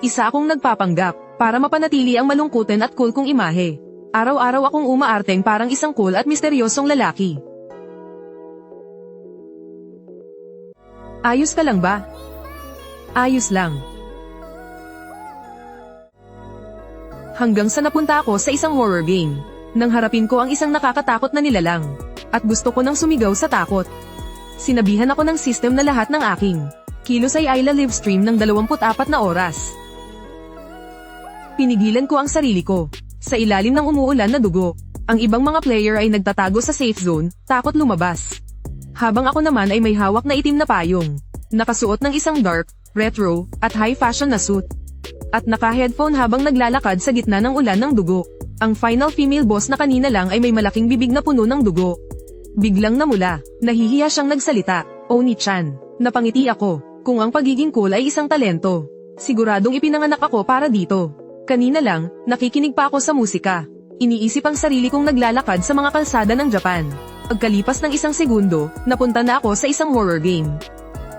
Isa akong nagpapanggap, para mapanatili ang malungkutin at cool kong imahe. Araw-araw akong umaarteng parang isang cool at misteryosong lalaki. Ayos ka lang ba? Ayos lang. Hanggang sa napunta ako sa isang horror game. Nang harapin ko ang isang nakakatakot na nilalang. At gusto ko nang sumigaw sa takot. Sinabihan ako ng system na lahat ng aking kilos ay live-stream ng 24 na oras. Pinigilan ko ang sarili ko. Sa ilalim ng umuulan na dugo, ang ibang mga player ay nagtatago sa safe zone, takot lumabas. Habang ako naman ay may hawak na itim na payong, nakasuot ng isang dark, retro, at high fashion na suit. At naka-headphone habang naglalakad sa gitna ng ulan ng dugo. Ang final female boss na kanina lang ay may malaking bibig na puno ng dugo. Biglang namula, nahihiya siyang nagsalita, Oni-chan. Napangiti ako, kung ang pagiging cool ay isang talento. Siguradong ipinanganak ako para dito. Kanina lang, nakikinig pa ako sa musika. Iniisip ang sarili kong naglalakad sa mga kalsada ng Japan. Pagkalipas ng isang segundo, napunta na ako sa isang horror game.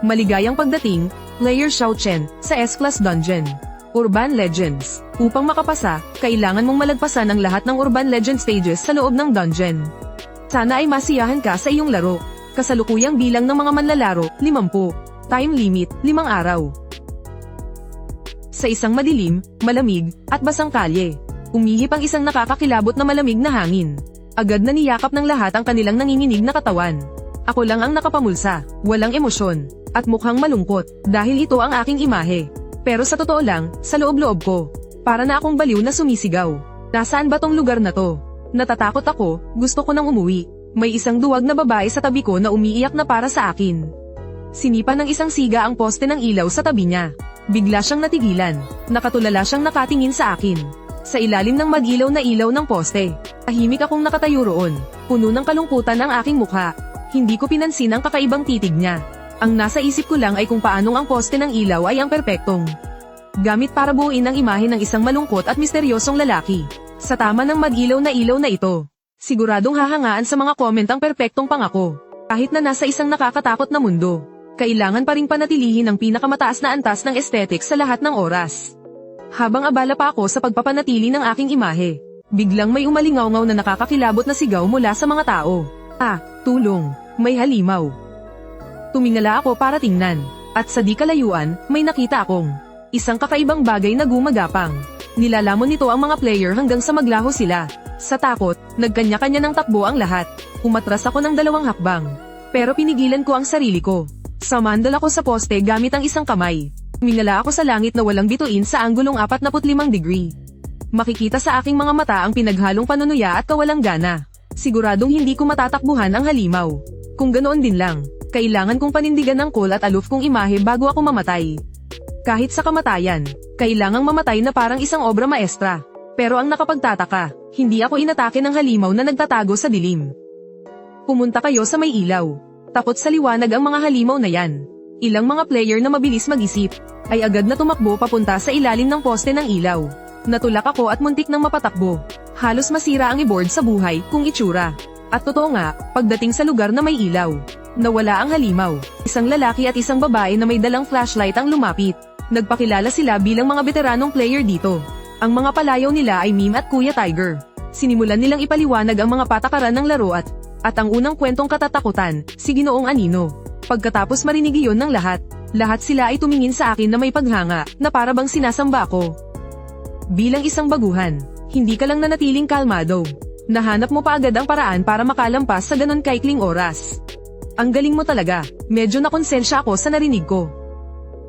Maligayang pagdating, Player Xiao Chen, sa S-Class Dungeon. Urban Legends. Upang makapasa, kailangan mong malagpasan ang lahat ng Urban Legend stages sa loob ng dungeon. Sana ay masiyahan ka sa iyong laro. Kasalukuyang bilang ng mga manlalaro, 50. Time limit, 5 araw. Sa isang madilim, malamig, at basang kalye, umihip ang isang nakakakilabot na malamig na hangin. Agad na niyakap ng lahat ang kanilang nanginginig na katawan. Ako lang ang nakapamulsa, walang emosyon, at mukhang malungkot, dahil ito ang aking imahe. Pero sa totoo lang, sa loob-loob ko, para na akong baliw na sumisigaw. Nasaan ba tong lugar na to? Natatakot ako, gusto ko nang umuwi. May isang duwag na babae sa tabi ko na umiiyak na para sa akin. Sinipa ng isang siga ang poste ng ilaw sa tabi niya. Bigla siyang natigilan, nakatulala siyang nakatingin sa akin. Sa ilalim ng mag-ilaw na ilaw ng poste, tahimik akong nakatayo roon, puno ng kalungkutan ang aking mukha. Hindi ko pinansin ang kakaibang titig niya. Ang nasa isip ko lang ay kung paanong ang poste ng ilaw ay ang perpektong gamit para buuin ang imahe ng isang malungkot at misteryosong lalaki. Sa tama ng mag-ilaw na ito, siguradong hahangaan sa mga comment ang perpektong pangako. Kahit na nasa isang nakakatakot na mundo, kailangan pa ring panatilihin ang pinakamataas na antas ng aesthetics sa lahat ng oras. Habang abala pa ako sa pagpapanatili ng aking imahe, biglang may umalingaw-ngaw na nakakakilabot na sigaw mula sa mga tao. Ah, tulong, may halimaw. Tumingala ako para tingnan, at sa di kalayuan, may nakita akong isang kakaibang bagay na gumagapang. Nilalamon nito ang mga player hanggang sa maglaho sila. Sa takot, nagkanya-kanya ng takbo ang lahat. Umatras ako ng 2 hakbang. Pero pinigilan ko ang sarili ko. Samandal ako sa poste gamit ang isang kamay. Tumingala ako sa langit na walang bituin sa anggulong 45 degree. Makikita sa aking mga mata ang pinaghalong panunuya at kawalang gana. Siguradong hindi ko matatakbuhan ang halimaw. Kung ganoon din lang, kailangan kong panindigan ng cool at aloof kong imahe bago ako mamatay. Kahit sa kamatayan, kailangang mamatay na parang isang obra maestra. Pero ang nakapagtataka, hindi ako inatake ng halimaw na nagtatago sa dilim. Pumunta kayo sa may ilaw. Takot sa liwanag ang mga halimaw na yan. Ilang mga player na mabilis mag-isip, ay agad na tumakbo papunta sa ilalim ng poste ng ilaw. Natulak ako at muntik nang mapatakbo. Halos masira ang i-board sa buhay kung itsura. At totoo nga, pagdating sa lugar na may ilaw, nawala ang halimaw. Isang lalaki at isang babae na may dalang flashlight ang lumapit. Nagpakilala sila bilang mga veteranong player dito. Ang mga palayaw nila ay Meme at Kuya Tiger. Sinimulan nilang ipaliwanag ang mga patakaran ng laro at ang unang kwentong katatakutan, si Ginoong Anino. Pagkatapos marinig iyon ng lahat sila ay tumingin sa akin na may paghanga, na para bang sinasamba ako. Bilang isang baguhan, hindi ka lang nanatiling kalmado. Nahanap mo pa agad ang paraan para makalampas sa ganon kaikling oras. Ang galing mo talaga, medyo nakonsensya ako sa narinig ko.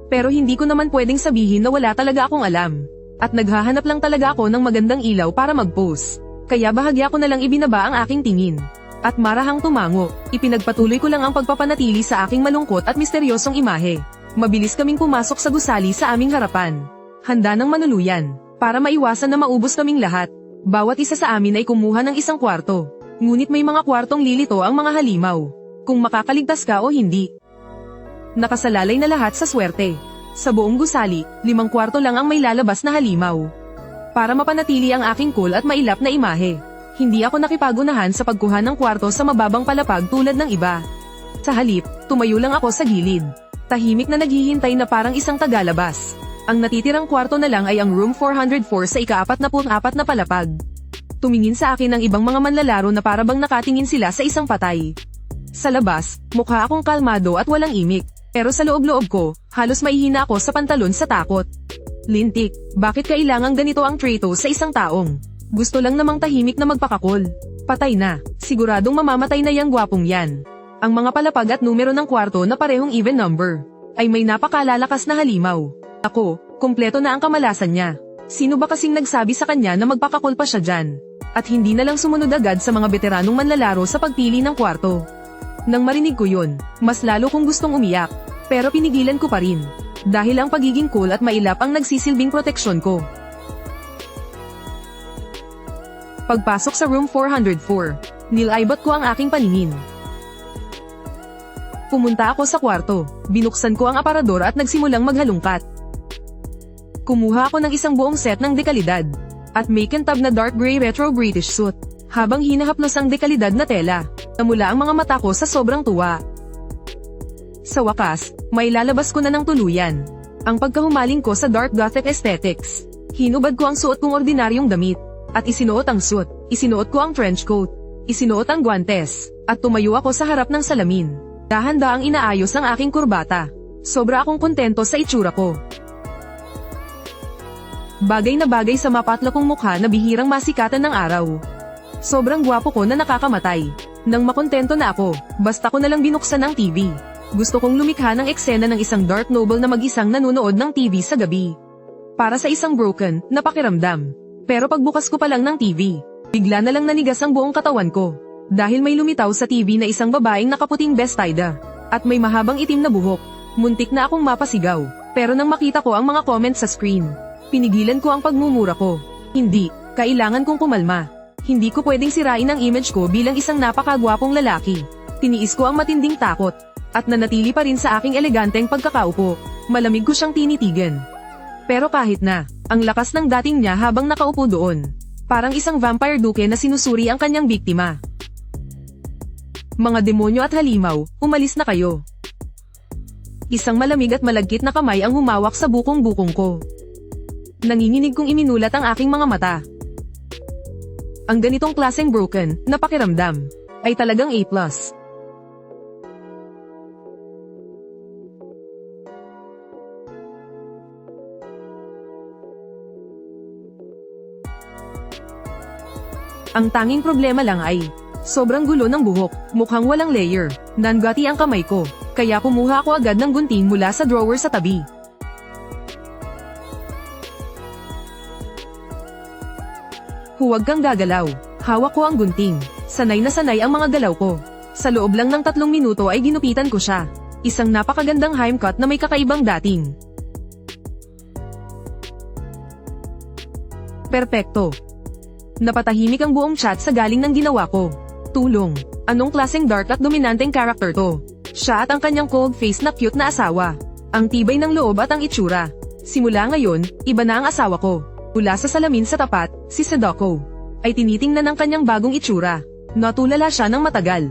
Pero hindi ko naman pwedeng sabihin na wala talaga akong alam. At naghahanap lang talaga ako ng magandang ilaw para mag-pose. Kaya bahagya ko na lang ibinaba ang aking tingin. At marahang tumango, ipinagpatuloy ko lang ang pagpapanatili sa aking malungkot at misteryosong imahe. Mabilis kaming pumasok sa gusali sa aming harapan. Handa ng manuluyan, para maiwasan na maubos kaming lahat. Bawat isa sa amin ay kumuha ng isang kwarto. Ngunit may mga kwartong lilito ang mga halimaw. Kung makakaligtas ka o hindi. Nakasalalay na lahat sa swerte. Sa buong gusali, 5 kwarto lang ang may lalabas na halimaw. Para mapanatili ang aking cool at mailap na imahe, hindi ako nakipagunahan sa pagkuha ng kwarto sa mababang palapag tulad ng iba. Sa halip, tumayo lang ako sa gilid. Tahimik na naghihintay na parang isang tagalabas. Ang natitirang kwarto na lang ay ang room 404 sa ika-44 na palapag. Tumingin sa akin ang ibang mga manlalaro na parabang nakatingin sila sa isang patay. Sa labas, mukha akong kalmado at walang imik. Pero sa loob-loob ko, halos maihina ako sa pantalon sa takot. Lintik, bakit kailangang ganito ang trato sa isang taong? Gusto lang namang tahimik na magpakakol. Patay na, siguradong mamamatay na yang gwapong yan. Ang mga palapag at numero ng kwarto na parehong even number, ay may napakalalakas na halimaw. Ako, kumpleto na ang kamalasan niya. Sino ba kasing nagsabi sa kanya na magpakakol pa siya dyan? At hindi na lang sumunod agad sa mga veteranong manlalaro sa pagpili ng kwarto. Nang marinig ko yun, mas lalo kong gustong umiyak. Pero pinigilan ko pa rin. Dahil ang pagiging cool at mailap ang nagsisilbing proteksyon ko. Pagpasok sa room 404, nilaybot ko ang aking paningin. Pumunta ako sa kwarto, binuksan ko ang aparador at nagsimulang maghalungkat. Kumuha ako ng isang buong set ng dekalidad, at may kintab na dark gray retro British suit, habang hinahaplos ang dekalidad na tela, namula ang mga mata ko sa sobrang tuwa. Sa wakas, may lalabas ko na ng tuluyan. Ang pagkahumaling ko sa dark gothic aesthetics. Hinubad ko ang suot kong ordinaryong damit, at isinuot ang suit, isinuot ko ang trench coat, isinuot ang guantes, at tumayo ako sa harap ng salamin. Dahan-daang inaayos ang aking kurbata. Sobra akong kontento sa itsura ko. Bagay na bagay sa mapatla kong mukha na bihirang masikatan ng araw. Sobrang gwapo ko na nakakamatay. Nang makontento na ako, basta ko nalang binuksan ang TV. Gusto kong lumikha ng eksena ng isang dark noble na mag-isang nanonood ng TV sa gabi. Para sa isang broken na pakiramdam. Pero pagbukas ko pa lang ng TV, bigla na lang nanigas ang buong katawan ko. Dahil may lumitaw sa TV na isang babaeng nakaputing bestida, at may mahabang itim na buhok. Muntik na akong mapasigaw, pero nang makita ko ang mga comments sa screen, pinigilan ko ang pagmumura ko. Hindi, kailangan kong kumalma. Hindi ko pwedeng sirain ang image ko bilang isang napakagwapong lalaki. Tiniis ko ang matinding takot, at nanatili pa rin sa aking eleganteng pagkakaupo. Malamig ko siyang tinitigan. Pero kahit na, ang lakas ng dating niya habang nakaupo doon. Parang isang vampire duke na sinusuri ang kanyang biktima. Mga demonyo at halimaw, umalis na kayo. Isang malamig at malagkit na kamay ang humawak sa bukong-bukong ko. Nanginginig kong iminulat ang aking mga mata. Ang ganitong klaseng broken na pakiramdam ay talagang A+. Ang tanging problema lang ay sobrang gulo ng buhok, mukhang walang layer. Nangati ang kamay ko, kaya kumuha ako agad ng gunting mula sa drawer sa tabi. Huwag kang gagalaw. Hawak ko ang gunting. Sanay na sanay ang mga galaw ko. Sa loob lang ng 3 minuto ay ginupitan ko siya. Isang napakagandang hime cut na may kakaibang dating. Perpekto. Napatahimik ang buong chat sa galing ng ginawa ko. Tulong. Anong klaseng dark at dominanteng character to? Siya at ang kanyang cold face na cute na asawa. Ang tibay ng loob at ang itsura. Simula ngayon, iba na ang asawa ko. Mula sa salamin sa tapat, si Sadako ay tinitingnan ng kanyang bagong itsura. Natulala siya ng matagal.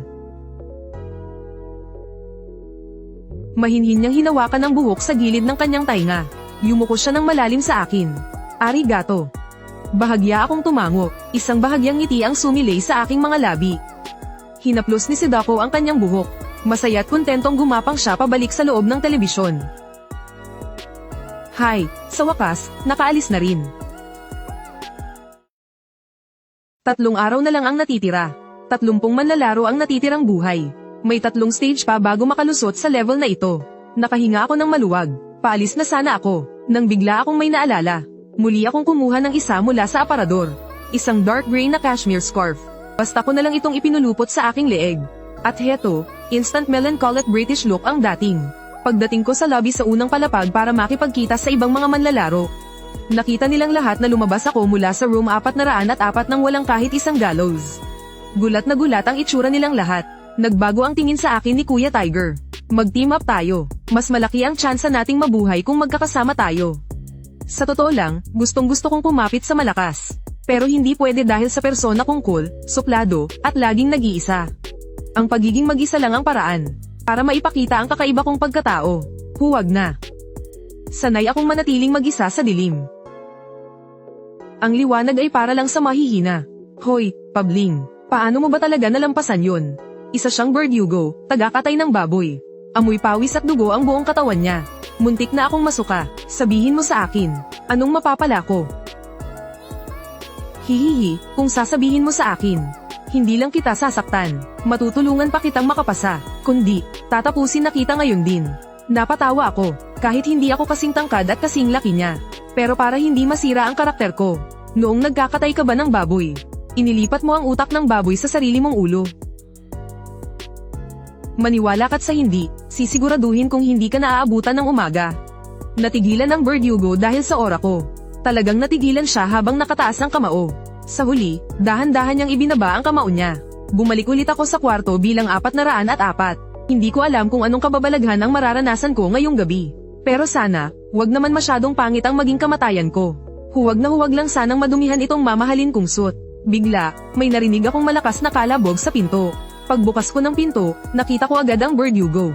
Mahinhin niyang hinawakan ang buhok sa gilid ng kanyang tainga. Yumuko siya ng malalim sa akin. Arigato. Bahagya akong tumango, isang bahagyang ngiti ang sumilay sa aking mga labi. Hinaplos ni Sadako ang kanyang buhok. Masaya at kontentong gumapang siya pabalik sa loob ng telebisyon. Hi, sa wakas, nakaalis na rin. 3 araw na lang ang natitira. 30 manlalaro ang natitirang buhay. May 3 stage pa bago makalusot sa level na ito. Nakahinga ako ng maluwag. Paalis na sana ako, nang bigla akong may naalala. Muli akong kumuha ng isa mula sa aparador. Isang dark gray na cashmere scarf. Basta ko na lang itong ipinulupot sa aking leeg. At heto, instant melancholic British look ang dating. Pagdating ko sa lobby sa unang palapag para makipagkita sa ibang mga manlalaro, nakita nilang lahat na lumabas ako mula sa room 404 nang walang kahit isang gallows. Gulat na gulat ang itsura nilang lahat. Nagbago ang tingin sa akin ni Kuya Tiger. Mag-team up tayo. Mas malaki ang tsansa nating mabuhay kung magkakasama tayo. Sa totoo lang, gustong-gusto kong kumapit sa malakas. Pero hindi pwede dahil sa persona kong cool, suplado, at laging nag-iisa. Ang pagiging mag-isa lang ang paraan para maipakita ang kakaiba kong pagkatao. Huwag na. Sanay akong manatiling mag-isa sa dilim. Ang liwanag ay para lang sa mahihina. Hoy, Pabling, paano mo ba talaga nalampasan yun? Isa siyang Verdugo, taga-katay ng baboy. Amoy pawis at dugo ang buong katawan niya. Muntik na akong masuka, sabihin mo sa akin, anong mapapala ko? Hihihi, kung sasabihin mo sa akin, hindi lang kita sasaktan, matutulungan pa kitang makapasa, kundi, tatapusin na kita ngayon din. Napatawa ako, kahit hindi ako kasing tangkad at kasing laki niya. Pero para hindi masira ang karakter ko, noong nagkakatay ka ba ng baboy, inilipat mo ang utak ng baboy sa sarili mong ulo. Maniwala ka't sa hindi, sisiguraduhin kung hindi ka naaabutan ng umaga. Natigilan ang Verdugo dahil sa aura ko. Talagang natigilan siya habang nakataas ang kamao. Sa huli, dahan-dahan niyang ibinaba ang kamao niya. Bumalik ulit ako sa kwarto bilang 404. Hindi ko alam kung anong kababalaghan ang mararanasan ko ngayong gabi. Pero sana, wag naman masyadong pangit ang maging kamatayan ko. Huwag na huwag lang sanang madumihan itong mamahalin kong suit. Bigla, may narinig akong malakas na kalabog sa pinto. Pagbukas ko ng pinto, nakita ko agad ang Verdugo.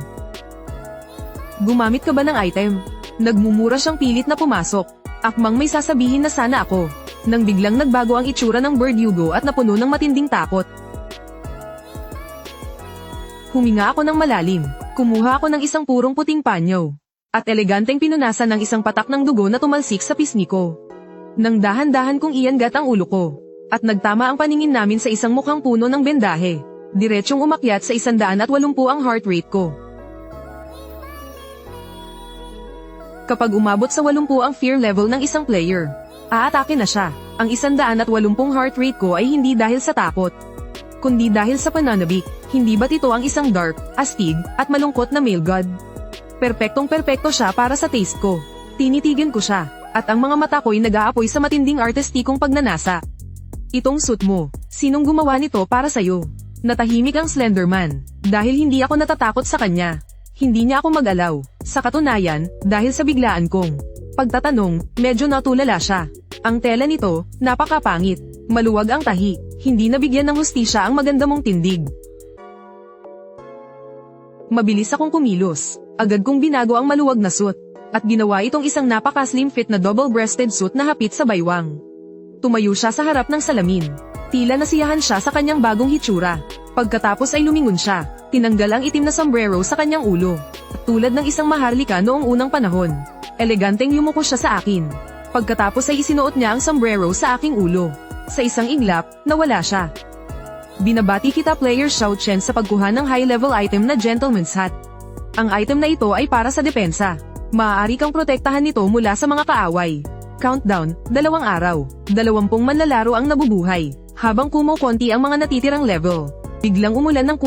Gumamit ka ba ng item? Nagmumura siyang pilit na pumasok. Akmang may sasabihin na sana ako. Nang biglang nagbago ang itsura ng Verdugo at napuno ng matinding takot. Huminga ako ng malalim, kumuha ako ng isang purong puting panyo, at eleganteng pinunasan ng isang patak ng dugo na tumalsik sa pisngi ko. Nang dahan-dahan kong iangat ang ulo ko, at nagtama ang paningin namin sa isang mukhang puno ng bendahe, diretsyong umakyat sa 180 ang heart rate ko. Kapag umabot sa 80 ang fear level ng isang player, aatake na siya. Ang 180 heart rate ko ay hindi dahil sa takot, kundi dahil sa pananabik. Hindi ba't ito ang isang dark, astig, at malungkot na male god? Perpektong-perpekto siya para sa taste ko. Tinitigan ko siya, at ang mga mata ko'y nag-aapoy sa matinding artistikong pagnanasa. Itong suit mo, sinong gumawa nito para sa'yo? Natahimik ang Slenderman, dahil hindi ako natatakot sa kanya. Hindi niya ako mag-alaw. Sa katunayan, dahil sa biglaan kong pagtatanong, medyo natulala siya. Ang tela nito, napakapangit. Maluwag ang tahi, hindi nabigyan ng hustisya ang maganda mong tindig. Mabilis akong kumilos. Agad kong binago ang maluwag na suit, at ginawa itong isang napaka-slim fit na double-breasted suit na hapit sa baywang. Tumayo siya sa harap ng salamin. Tila nasiyahan siya sa kanyang bagong hitsura. Pagkatapos ay lumingon siya, tinanggal ang itim na sombrero sa kanyang ulo. At tulad ng isang maharlika noong unang panahon, eleganteng yumuko siya sa akin. Pagkatapos ay isinuot niya ang sombrero sa aking ulo. Sa isang iglap, nawala siya. Binabati kita Player Xiao Chen sa pagkuha ng high-level item na Gentleman's Hat. Ang item na ito ay para sa depensa. Maaari kang protektahan nito mula sa mga kaaway. Countdown, 2 araw. 20 manlalaro ang nabubuhay. Habang kumukonti ang mga natitirang level. Biglang umulan ng